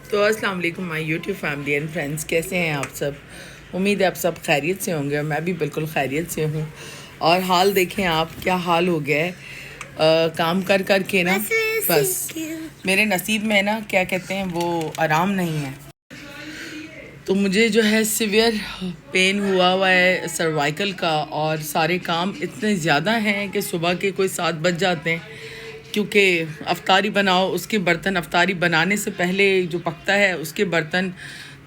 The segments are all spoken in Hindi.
तो अस्सलाम वालेकुम my YouTube family and friends, कैसे हैं आप सब। उम्मीद है आप सब खैरियत से होंगे और मैं भी बिल्कुल खैरियत से हूँ। और हाल देखें आप, क्या हाल हो गया है काम कर कर के ना, बस मेरे नसीब में ना क्या कहते हैं वो आराम नहीं है। तो मुझे जो है सीवियर पेन हुआ है सर्वाइकल का, और सारे काम इतने ज़्यादा हैं कि सुबह के कोई 7 बज जाते हैं, क्योंकि अफ्तारी बनाओ, उसके बर्तन, अफ्तारी बनाने से पहले जो पकता है उसके बर्तन,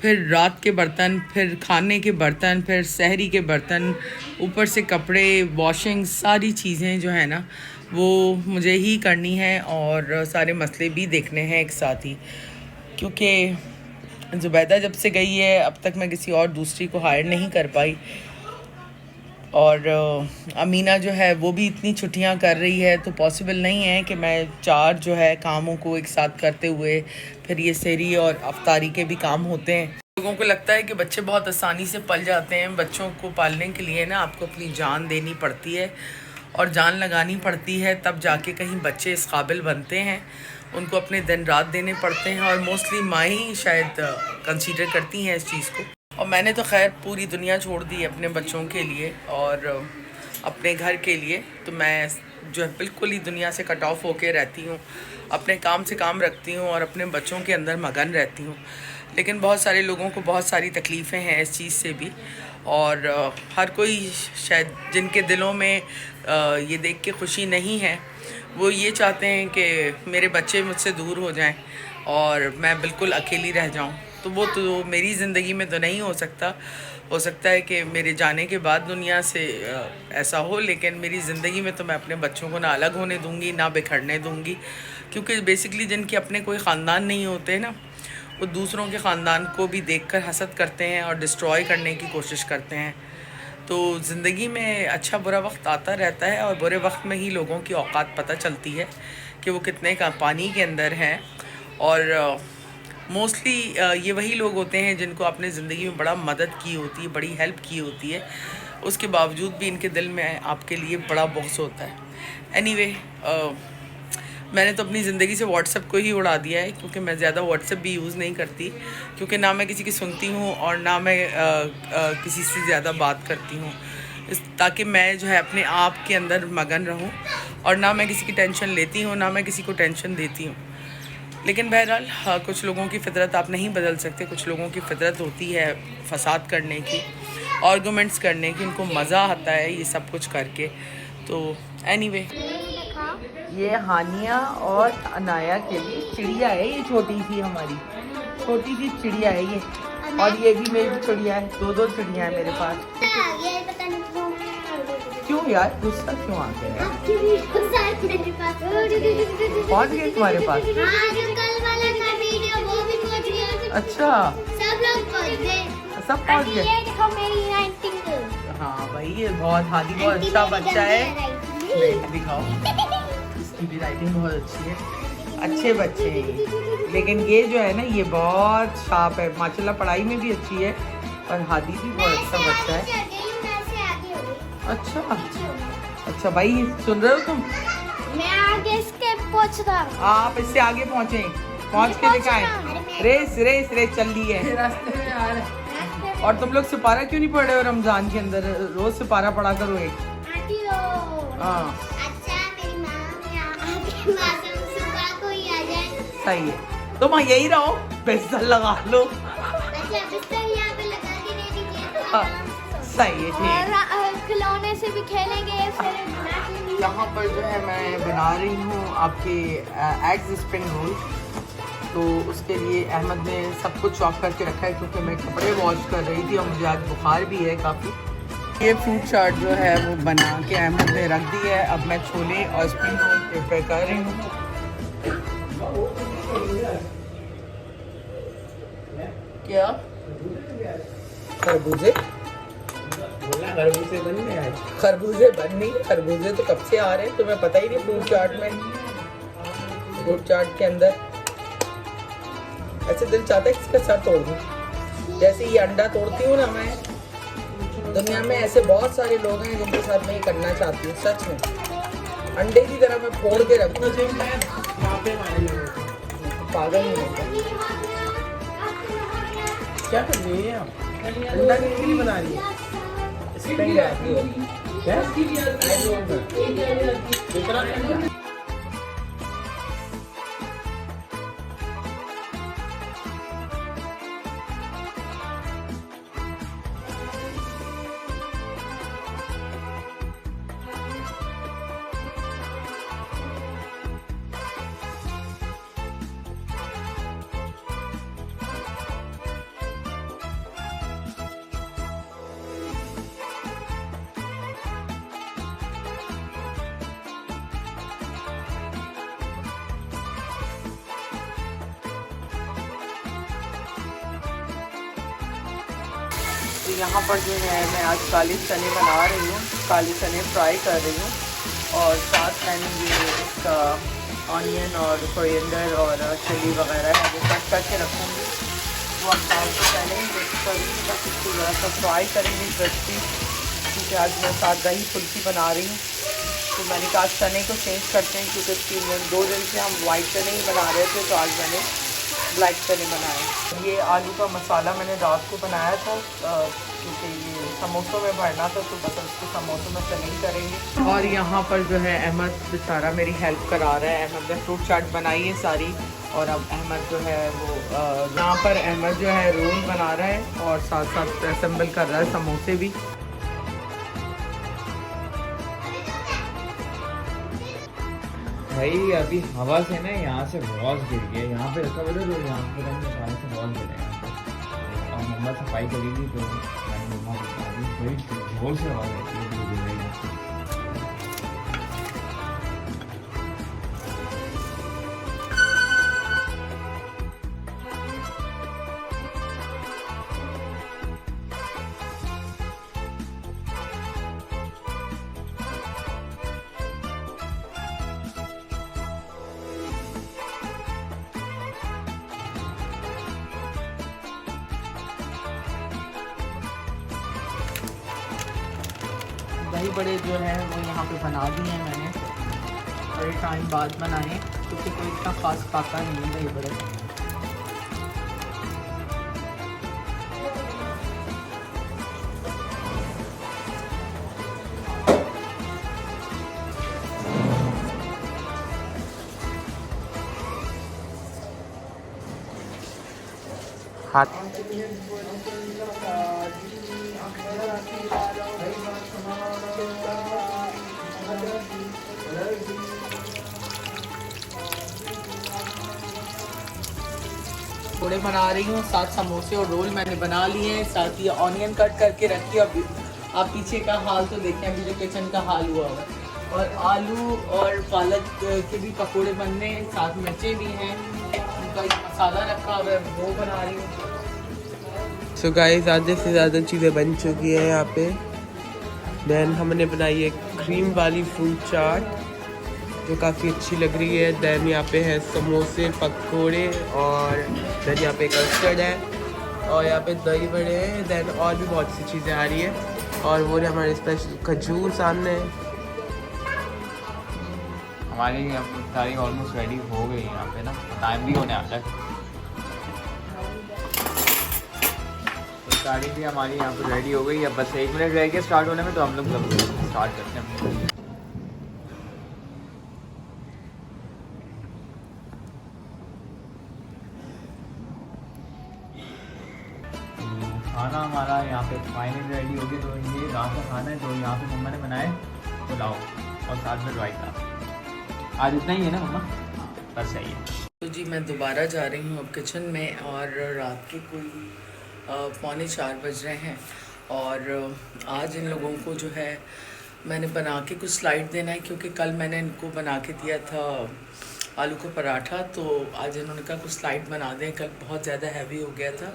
फिर रात के बर्तन, फिर खाने के बर्तन, फिर सहरी के बर्तन, ऊपर से कपड़े, वॉशिंग, सारी चीज़ें जो है ना वो मुझे ही करनी है और सारे मसले भी देखने हैं एक साथ ही। क्योंकि ज़ुबैदा जब से गई है अब तक मैं किसी और दूसरी को हायर नहीं कर पाई, और अमीना जो है वो भी इतनी छुट्टियां कर रही है, तो पॉसिबल नहीं है कि मैं 4 जो है कामों को एक साथ करते हुए, फिर ये सहरी और अफ्तारी के भी काम होते हैं। लोगों को लगता है कि बच्चे बहुत आसानी से पल जाते हैं। बच्चों को पालने के लिए ना आपको अपनी जान देनी पड़ती है और जान लगानी पड़ती है, तब जाके कहीं बच्चे इस काबिल बनते हैं। उनको अपने दिन रात देने पड़ते हैं, और मोस्टली माँ ही शायद कंसीडर करती हैं इस चीज़ को। और मैंने तो खैर पूरी दुनिया छोड़ दी अपने बच्चों के लिए और अपने घर के लिए। तो मैं जो है बिल्कुल ही दुनिया से कट ऑफ होके रहती हूँ, अपने काम से काम रखती हूँ और अपने बच्चों के अंदर मगन रहती हूँ। लेकिन बहुत सारे लोगों को बहुत सारी तकलीफ़ें हैं इस चीज़ से भी, और हर कोई शायद जिनके दिलों में ये देख के खुशी नहीं है, वो ये चाहते हैं कि मेरे बच्चे मुझसे दूर हो जाएं और मैं बिल्कुल अकेली रह जाऊं। तो वो तो मेरी ज़िंदगी में तो नहीं हो सकता है कि मेरे जाने के बाद दुनिया से ऐसा हो, लेकिन मेरी ज़िंदगी में तो मैं अपने बच्चों को ना अलग होने दूंगी, ना बिखरने दूंगी। क्योंकि बेसिकली जिनके अपने कोई ख़ानदान नहीं होते ना, वो दूसरों के ख़ानदान को भी देखकर हसद करते हैं और डिस्ट्रॉय करने की कोशिश करते हैं। तो ज़िंदगी में अच्छा बुरा वक्त आता रहता है, और बुरे वक्त में ही लोगों की औकात पता चलती है कि वो कितने का पानी के अंदर हैं। और मोस्टली ये वही लोग होते हैं जिनको आपने ज़िंदगी में बड़ा मदद की होती है, बड़ी हेल्प की होती है, उसके बावजूद भी इनके दिल में आपके लिए बड़ा बुग़्ज़ होता है। एनीवे, मैंने तो अपनी ज़िंदगी से व्हाट्सएप को ही उड़ा दिया है, क्योंकि मैं ज़्यादा व्हाट्सएप भी यूज़ नहीं करती, क्योंकि ना मैं किसी की सुनती हूँ और ना मैं किसी से ज़्यादा बात करती हूँ, ताकि मैं जो है अपने आप के अंदर मगन रहूँ, और ना मैं किसी की टेंशन लेती हूँ, ना मैं किसी को टेंशन देती हूँ। लेकिन बहरहाल कुछ लोगों की फ़ितरत आप नहीं बदल सकते। कुछ लोगों की फ़ितरत होती है फसाद करने की, आर्गुमेंट्स करने की, उनको मज़ा आता है ये सब कुछ करके। तो एनीवे, ये हानिया और अनाया के लिए चिड़िया है, ये छोटी सी हमारी छोटी सी चिड़िया है ये, और ये भी मेरी चिड़िया है। 2 चिड़िया है मेरे पास। क्यों यार, गुस्सा क्यों आ गया? पहुंच गए तुम्हारे पास? अच्छा, सब पहुंच गए। हाँ भाई, ये बहुत हादी बहुत अच्छा बच्चा है। दिखाओ, इसकी भी राइटिंग बहुत अच्छी है, अच्छे बच्चे हैं ये। लेकिन ये जो है ना, ये बहुत शार्प है माशाल्लाह, पढ़ाई में भी अच्छी है, और हादी भी बहुत अच्छा बच्चा है। अच्छा भाई, सुन रहे हो तुम? मैं आगे इसके पहुंच रहा हूं। आप इससे आगे पहुंचे, पहुंच के दिखाएं। रेस चल रही है रास्ते में आ रहे हैं। और तुम लोग सिपारा क्यों नहीं पढ़ रहे हो रमजान के अंदर? रोज सिपारा पढ़ा करो एक। हाँ, अच्छा, मेरी माँ को ही आ जाए। सही है, तुम तो यही रहो, बिस्तर लगा लो। अच्छा, बिस्तर यहाँ पे लगा के दे दीजिए। हाँ, सही है, ठीक है। खिलौने से भी खेलेंगे। फिर यहाँ पर जो है मैं बना रही हूँ आपके एग्स स्प्रिंग रोल। तो उसके लिए अहमद ने सब कुछ चॉप करके रखा है, क्योंकि मैं कपड़े वॉश कर रही थी और मुझे आज बुखार भी है काफ़ी। ये फ्रूट चाट जो है वो बना के अहमद ने रख दी है। अब मैं छोले और स्प्रिंग रोल प्रिपेयर कर रही हूँ। क्या खरबूजे खरबूजे बन गए? खरबूजे बन नहीं, खरबूजे तो कब से आ रहे हैं, तुम्हें पता ही नहीं। फ्रूट चाट में, फ्रूट चाट के अंदर ऐसे दिल चाहता है किसी का सर तोड़ दूं, जैसे ये अंडा तोड़ती हूँ ना मैं। दुनिया में ऐसे बहुत सारे लोग हैं जिनके साथ मैं ये करना चाहती हूँ, सच में। अंडे की तरह मैं फोड़ के रखूँ। पागल नहीं होता। क्या कर रही है आप? अंडा किसके लिए बना रही है? स्प्रिंग क्या? तो यहाँ पर जो है मैं आज काले चने बना रही हूँ, काले चने फ्राई कर रही हूँ। और साथ मैंने ये इसका ऑनियन और कोरिएंडर और चिली वगैरह है वो कट करके रखूँगी। वो हम साथ से पहले ही मिक्स करूँगी, बस इसको ज़रा सा फ्राई करेंगे क्रिस्पी, क्योंकि आज मैं साथ दही फुल्की बना रही हूँ। तो मैंने कहा चने को चेंज करते हैं, क्योंकि इसकी 2 दिन से हम वाइट चने ही बना रहे थे, तो आज मैंने ब्लैक चने बनाए। ये आलू का मसाला मैंने रात को बनाया था, क्योंकि ये समोसों में भरना था, तो बस उसको समोसों में फिलिंग करेंगे। और यहाँ पर जो है अहमद बेचारा मेरी हेल्प करा रहा है। अहमद ने फ्रूट चाट बनाई है सारी, और अब अहमद जो है वो यहाँ पर अहमद जो है रोल बना रहा है और साथ साथ असेंबल कर रहा है समोसे भी। भाई अभी हवा से ना यहाँ से बहुत गिर गया, यहाँ पे रखा बोले तो यहाँ पे सारे से बहुत गिरे यहाँ पे। और मम्मा सफाई करेगी तो मैंने मम्मा को बता दी, बड़ी जोर से हवा रहती है जो गिर रही है। दही बड़े जो है वो यहाँ पे बना दिए हैं मैंने, बड़े टाइम बाद बनाए, क्योंकि कोई इतना खास खाता नहीं है दही बड़े। हाथ थोड़े बना रही हूँ, साथ समोसे और रोल मैंने बना लिए हैं, साथ ये ऑनियन कट करके रखी है। अभी आप पीछे का हाल तो देखें, अभी जो किचन का हाल हुआ हुआ है। और आलू और पालक के भी पकोड़े बनने हैं, साथ मिर्चें भी हैं, उनका मसाला रखा हुआ है वो बना रही हूँ। सो गाइस आधे से ज़्यादा चीज़ें बन चुकी हैं यहाँ पे। देन हमने बनाई है क्रीम वाली फ्रूट चाट जो काफ़ी अच्छी लग रही है। देन यहाँ पे है समोसे पकोड़े, और देन यहाँ पे कस्टर्ड है, और यहाँ पे दही बड़े हैं। देन और भी बहुत सी चीज़ें आ रही है, और वो हमारे स्पेशल खजूर सामने है। हमारी इफ्तारी ऑलमोस्ट रेडी हो गई यहाँ पे ना, टाइम भी होने आता है। इफ्तारी भी हमारी यहाँ पे रेडी हो गई, अब बस 1 मिनट रह गया स्टार्ट होने में, तो हम लोग स्टार्ट करते हैं। खाना हमारा यहाँ पे फाइनल रेडी हो गया। तो ये रात का खाना है, तो यहाँ पे मम्मा ने बनाए पुलाव और साथ में रायता। आज इतना ही है ना मम्मा, बस सही है। तो जी मैं दोबारा जा रही हूँ अब किचन में, और रात के कोई 3:45 बज रहे हैं। और आज इन लोगों को जो है मैंने बना के कुछ स्लाइड देना है, क्योंकि कल मैंने इनको बना के दिया था आलू का पराठा, तो आज इन्होंने कहा कुछ स्लाइड बना दें, कल बहुत ज़्यादा हैवी हो गया था,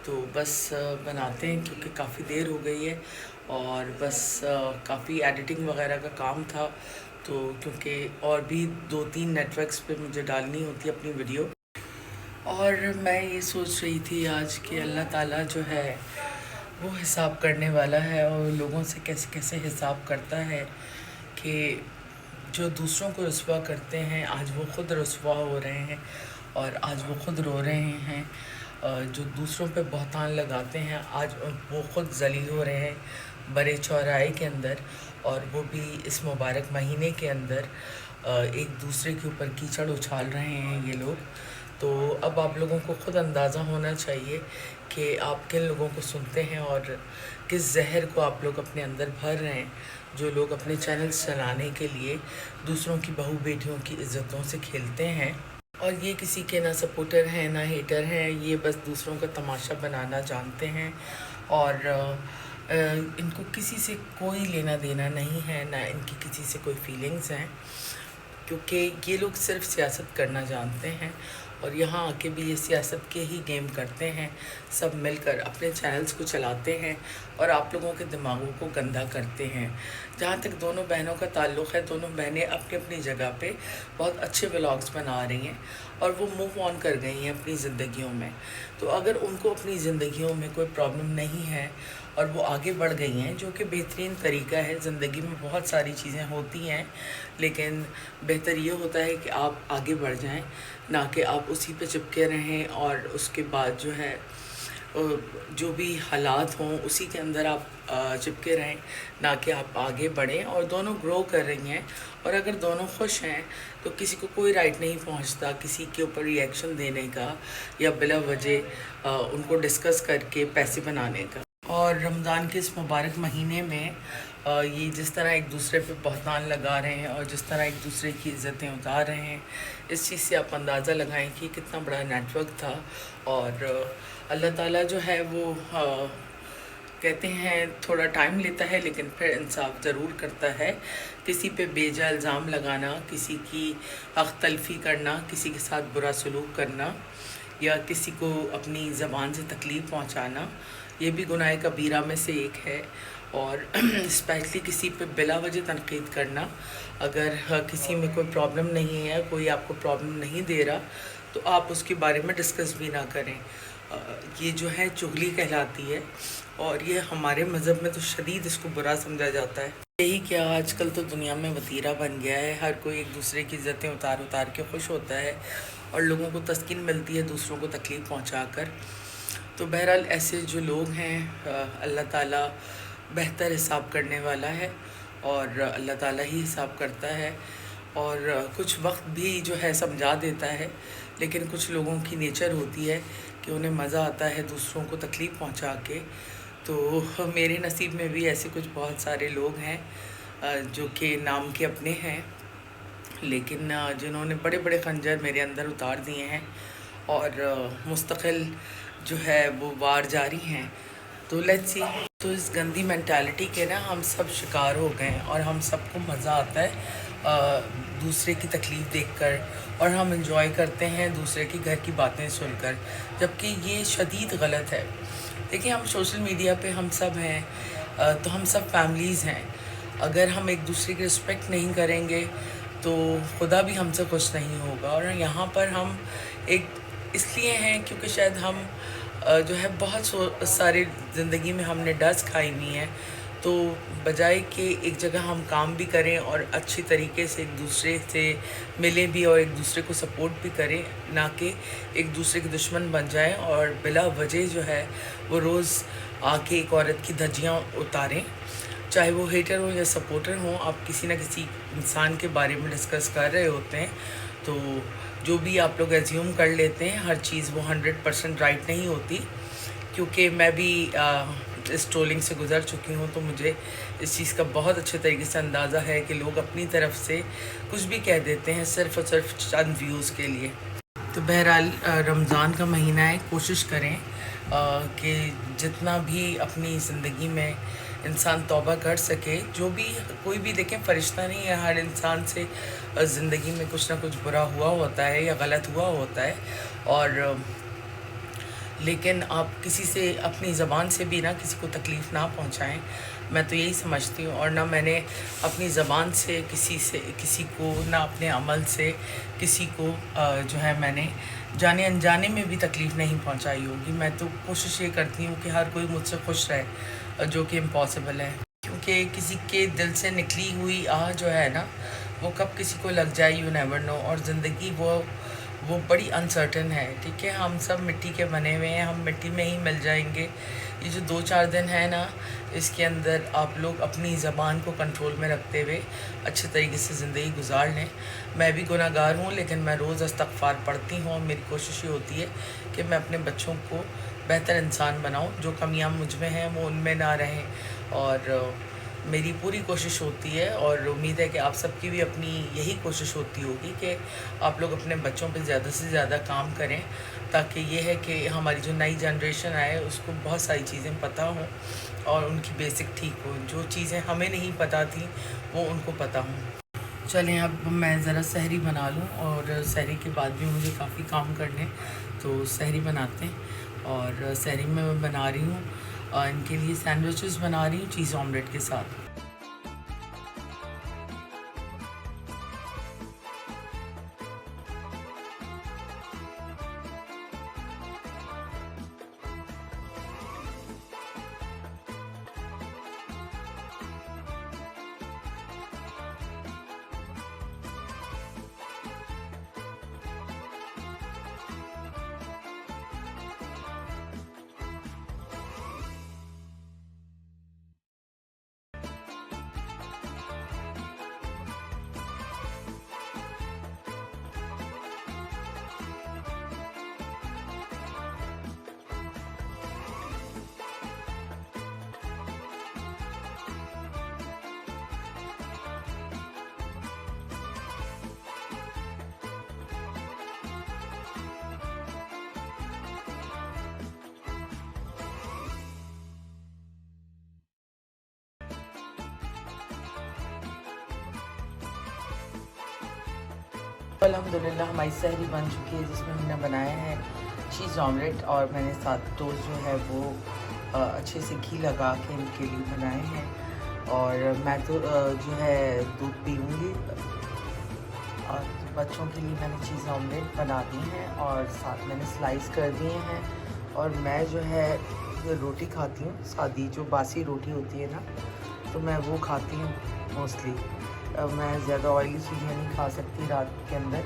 तो बस बनाते हैं क्योंकि काफ़ी देर हो गई है और बस काफ़ी एडिटिंग वगैरह का काम था, तो क्योंकि और भी 2-3 नेटवर्क्स पे मुझे डालनी होती है अपनी वीडियो। और मैं ये सोच रही थी आज कि अल्लाह ताला जो है वो हिसाब करने वाला है और लोगों से कैसे कैसे हिसाब करता है कि जो दूसरों को रुस्वा करते हैं आज वो ख़ुद रुस्वा हो रहे हैं और आज वो ख़ुद रो रहे हैं। जो दूसरों पे बहतान लगाते हैं आज वो ख़ुद जलील हो रहे हैं बड़े चौराहे के अंदर, और वो भी इस मुबारक महीने के अंदर एक दूसरे के ऊपर कीचड़ उछाल रहे हैं ये लोग। तो अब आप लोगों को ख़ुद अंदाज़ा होना चाहिए कि आप किन लोगों को सुनते हैं और किस जहर को आप लोग अपने अंदर भर रहे हैं, जो लोग अपने चैनल्स चलाने के लिए दूसरों की बहू बेटियों की इज़्ज़तों से खेलते हैं। और ये किसी के ना सपोर्टर हैं ना हेटर हैं, ये बस दूसरों का तमाशा बनाना जानते हैं और इनको किसी से कोई लेना देना नहीं है, ना इनकी किसी से कोई फीलिंग्स हैं, क्योंकि ये लोग सिर्फ सियासत करना जानते हैं और यहाँ आके भी ये सियासत के ही गेम करते हैं। सब मिलकर अपने चैनल्स को चलाते हैं और आप लोगों के दिमागों को गंदा करते हैं। जहाँ तक दोनों बहनों का ताल्लुक़ है, दोनों बहनें अपनी अपनी जगह पे बहुत अच्छे व्लॉग्स बना रही हैं और वो मूव ऑन कर गई हैं अपनी ज़िंदगियों में। तो अगर उनको अपनी ज़िंदगियों में कोई प्रॉब्लम नहीं है और वो आगे बढ़ गई हैं, जो कि बेहतरीन तरीका है। ज़िंदगी में बहुत सारी चीज़ें होती हैं, लेकिन बेहतर ये होता है कि आप आगे बढ़ जाएं, ना कि आप उसी पे चिपके रहें और उसके बाद जो है जो भी हालात हों उसी के अंदर आप चिपके रहें, ना कि आप आगे बढ़ें। और दोनों ग्रो कर रही हैं और अगर दोनों खुश हैं तो किसी को कोई राइट नहीं पहुंचता किसी के ऊपर रिएक्शन देने का या बिला वजह उनको डिस्कस करके पैसे बनाने का। और रमज़ान के इस मुबारक महीने में ये जिस तरह एक दूसरे पे बहतान लगा रहे हैं और जिस तरह एक दूसरे की इज़्ज़तें उतार रहे हैं, इस चीज़ से आप अंदाज़ा लगाएं कि कितना बड़ा नेटवर्क था। और अल्लाह ताला जो है वो कहते हैं थोड़ा टाइम लेता है लेकिन फिर इंसाफ ज़रूर करता है। किसी पे बेजा इल्ज़ाम लगाना, किसी की हक़ तलफ़ी करना, किसी के साथ बुरा सलूक करना या किसी को अपनी ज़बान से तकलीफ़ पहुंचाना, ये भी गुनाह कबीरा में से एक है। और स्पेशली किसी पे बिला वजह तनकीद करना, अगर किसी में कोई प्रॉब्लम नहीं है, कोई आपको प्रॉब्लम नहीं दे रहा, तो आप उसके बारे में डिस्कस भी ना करें। ये जो है चुगली कहलाती है और ये हमारे मज़हब में तो शदीद इसको बुरा समझा जाता है। यही क्या आजकल तो दुनिया में वतीरा बन गया है, हर कोई एक दूसरे की इज़्ज़तें उतार उतार के खुश होता है और लोगों को तस्कीन मिलती है दूसरों को तकलीफ़ पहुँचा। तो बहरहाल ऐसे जो लोग हैं अल्लाह ताला बेहतर हिसाब करने वाला है और अल्लाह ताला ही हिसाब करता है। और कुछ वक्त भी जो है समझा देता है, लेकिन कुछ लोगों की नेचर होती है कि उन्हें मज़ा आता है दूसरों को तकलीफ़ पहुंचा के। तो मेरे नसीब में भी ऐसे कुछ बहुत सारे लोग हैं जो कि नाम के अपने हैं, लेकिन जिन्होंने बड़े बड़े खंजर मेरे अंदर उतार दिए हैं और मुस्तकिल जो है वो वार जारी हैं। तो लेट्स सी। तो इस गंदी मेंटालिटी के ना हम सब शिकार हो गए हैं और हम सबको मज़ा आता है दूसरे की तकलीफ़ देखकर और हम इंजॉय करते हैं दूसरे की घर की बातें सुनकर, जबकि ये शदीद गलत है। देखिए, हम सोशल मीडिया पे हम सब हैं तो हम सब फैमिलीज़ हैं। अगर हम एक दूसरे की रिस्पेक्ट नहीं करेंगे तो खुदा भी हमसे खुश नहीं होगा। और यहाँ पर हम एक इसलिए हैं क्योंकि शायद हम जो है बहुत सारी ज़िंदगी में हमने डस्ट खाई हुई हैं, तो बजाय कि एक जगह हम काम भी करें और अच्छी तरीके से एक दूसरे से मिलें भी और एक दूसरे को सपोर्ट भी करें, ना कि एक दूसरे के दुश्मन बन जाएं और बिला वजह जो है वो रोज़ आके एक औरत की धज्जियाँ उतारें। चाहे वो हेटर हो या सपोर्टर हो, आप किसी न किसी इंसान के बारे में डिस्कस कर रहे होते हैं, तो जो भी आप लोग एज्यूम कर लेते हैं, हर चीज़ वो 100% राइट नहीं होती। क्योंकि मैं भी इस ट्रोलिंग से गुज़र चुकी हूँ, तो मुझे इस चीज़ का बहुत अच्छे तरीके से अंदाज़ा है कि लोग अपनी तरफ से कुछ भी कह देते हैं सिर्फ़ और सिर्फ चंद व्यूज़ के लिए। तो बहरहाल रमज़ान का महीना है, कोशिश करें कि जितना भी अपनी ज़िंदगी में इंसान तौबा कर सके, जो भी कोई भी देखें फ़रिश्ता नहीं है, हर इंसान से ज़िंदगी में कुछ ना कुछ बुरा हुआ होता है या गलत हुआ होता है। और लेकिन आप किसी से अपनी ज़बान से भी ना किसी को तकलीफ़ ना पहुंचाएं, मैं तो यही समझती हूँ। और ना मैंने अपनी ज़बान से किसी को, ना अपने अमल से किसी को जो है मैंने जाने अनजाने में भी तकलीफ़ नहीं पहुंचाई होगी। मैं तो कोशिश ये करती हूँ कि हर कोई मुझसे खुश रहे, जो कि इम्पॉसिबल है, क्योंकि किसी के दिल से निकली हुई आह जो है ना, वो कब किसी को लग जाए यू नेवर नो। और ज़िंदगी वो बड़ी अनसर्टन है, ठीक है। हम सब मिट्टी के बने हुए हैं, हम मिट्टी में ही मिल जाएंगे। ये जो 2-4 दिन है ना, इसके अंदर आप लोग अपनी ज़बान को कंट्रोल में रखते हुए अच्छे तरीके से ज़िंदगी गुजार लें। मैं भी गुनाहगार हूँ, लेकिन मैं रोज़ इस्तग़फ़ार पढ़ती हूँ और मेरी कोशिश ये होती है कि मैं अपने बच्चों को बेहतर इंसान बनाऊँ, जो कमियाँ मुझ में हैं वो उनमें ना रहें। और मेरी पूरी कोशिश होती है, और उम्मीद है कि आप सबकी भी अपनी यही कोशिश होती होगी कि आप लोग अपने बच्चों पे ज़्यादा से ज़्यादा काम करें, ताकि ये है कि हमारी जो नई जनरेशन आए उसको बहुत सारी चीज़ें पता हों और उनकी बेसिक ठीक हो। जो चीज़ें हमें नहीं पता थी वो उनको पता हों। चलें अब मैं ज़रा सहरी बना लूँ, और सहरी के बाद भी मुझे काफ़ी काम करने, तो सहरी बनाते हैं। और सहरी में मैं बना रही हूँ इनके लिए सैंडविचेस बना रही हूँ चीज़ ऑमलेट के साथ। अल्हम्दुलिल्लाह हमारी सहरी बन चुकी है, जिसमें हमने बनाया है चीज़ ऑमलेट, और मैंने साथ टोस्ट जो है वो अच्छे से घी लगा के इनके लिए बनाए हैं। और मैं तो जो है दूध पीऊँगी, और बच्चों के लिए मैंने चीज़ ऑमलेट बना दी हैं और साथ मैंने स्लाइस कर दिए हैं। और मैं जो है रोटी खाती हूँ सादी, जो बासी रोटी होती है ना, तो मैं वो खाती हूँ मोस्टली। मैं ज़्यादा ऑयली चीज़ें नहीं खा सकती रात के अंदर,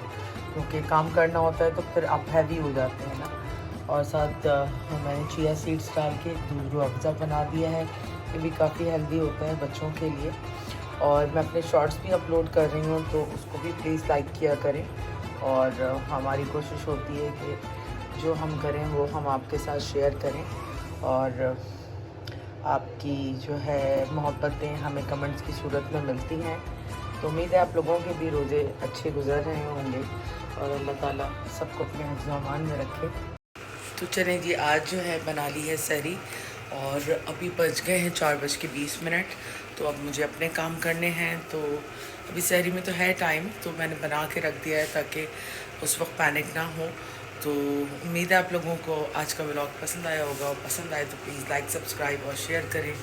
क्योंकि काम करना होता है तो फिर आप हैवी हो जाते हैं ना। और साथ मैंने चिया सीड्स डाल के दूध रूह अफ़ज़ा बना दिया है, ये भी काफ़ी हेल्दी होता है बच्चों के लिए। और मैं अपने शॉर्ट्स भी अपलोड कर रही हूँ, तो उसको भी प्लीज़ लाइक किया करें। और हमारी कोशिश होती है कि जो हम करें वो हम आपके साथ शेयर करें, और आपकी जो है मोहब्बतें हमें कमेंट्स की सूरत में मिलती हैं। तो उम्मीद है आप लोगों के भी रोज़े अच्छे गुजर रहे होंगे, और अल्लाह ताला सबको अपने हिफ्ज़ व अमान में रखे। तो चलें जी, आज जो है बना ली है सहरी, और अभी बज गए हैं 4:20। तो अब मुझे अपने काम करने हैं। तो अभी सहरी में तो है टाइम, तो मैंने बना के रख दिया है ताकि उस वक्त पैनिक ना हो। तो उम्मीद है आप लोगों को आज का व्लॉग पसंद आया होगा, और पसंद आए तो प्लीज़ लाइक, सब्सक्राइब और शेयर करें।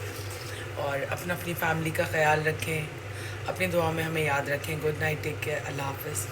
और अपनी फैमिली का ख्याल रखें, अपनी दुआ में हमें याद रखें। गुड नाइट, टेक केयर, अल्लाह हाफ़िज़।